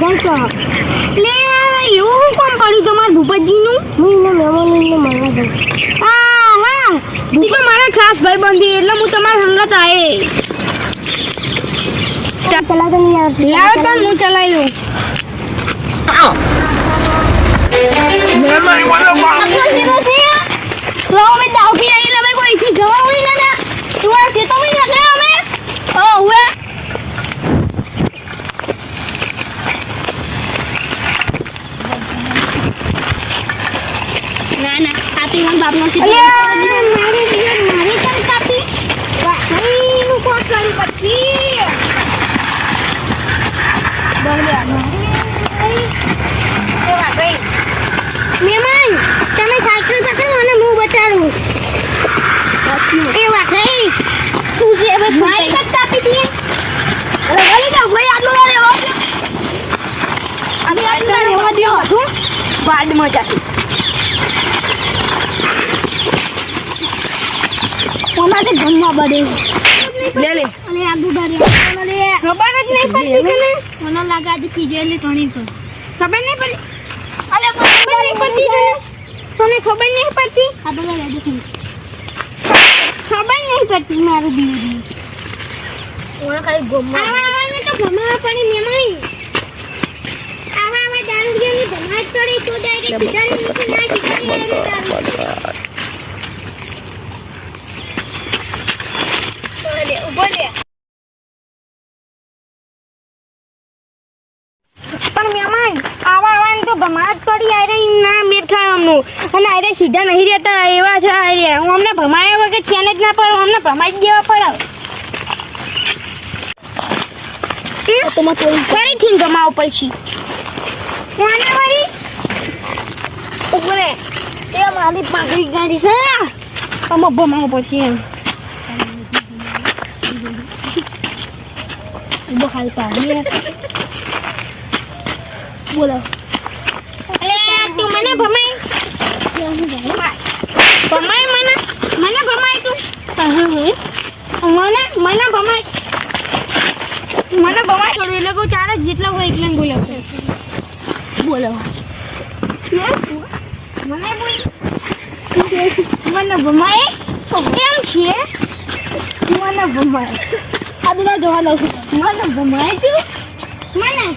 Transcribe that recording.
કોણ કહો લે એવું કોણ પડ્યું તમાર ભૂપતજીનું હું મેમોનીને મળવા દઉં હા હા તું તો મારા ખાસ ભાઈ બંધી એટલે હું તમારા સંગત આયે ચલા તો નહીં આવતી લાવ તો હું ચલાવ્યું મેમરી મને બાપ લો મે દાવકી આવી લે કોઈ થી જવા ઉઈ ના તું આ સે તો મે નકરે અમે ઓ હુએ ના ના કાપી મન બાપનો સીધો મારી કઈ કાપી વાહી નું કોટ કરું પછી બોલ્યા એ વાગઈ મેમન તમે સાયકલ પકડો અને હું બતાડું એ વાગઈ તું જે બસ મારી કટ કાપી દી અરે ગલી જા ભાઈ આટલો રે હો અભી આટલો રેવા દયો તું બાડ મજા ઓમાતે ગમવા બડે લે લે અલે આગુ બારે અલે ખબર જ નહીં પડતી તને મને લાગા દી પીજેલી ઘણી પર ખબર નહીં પડી અલે મને ખબર નહીં પડતી તને ખબર નહીં પડતી આ બગા રેડી થઈ ખબર નહીં પડતી મારું દીદી ઓલા ખાલી ગમવા આવાને તો ગમવા પડી મેમઈ આવા દારૂ ગેની ભમાટ પડી તો ડાયરેક્ટ બિચારી નીચે ના દીધી બોલે પણ મેમાન આવા તો ભમાત પડી આરે ના મેર ખાય અમનું અને આરે સીધા નહીં રહેતા એવા છે આરે હું અમને ભમાયા વગર છેને જ ના પડો અમને ભમાઈ જ દેવા પડે તો મત ફરીથી જમાવ પછી કોને વળી ઉપરે એ મારી પાઘડી ગાડી છે અમે ભમાવ પછી એમ બહાર પાડી બોલો અલે તું મને ભમાઈ ભમાઈ મને ભમાઈ તું મને ભમાઈ થોડું એ લોકો ચાર જેટલા હોય એટલે બોલો મને ભમાઈ કેમ છે મને ભમાઈ આ બધા જવા દઉં છું મને ભમાઈ તું મને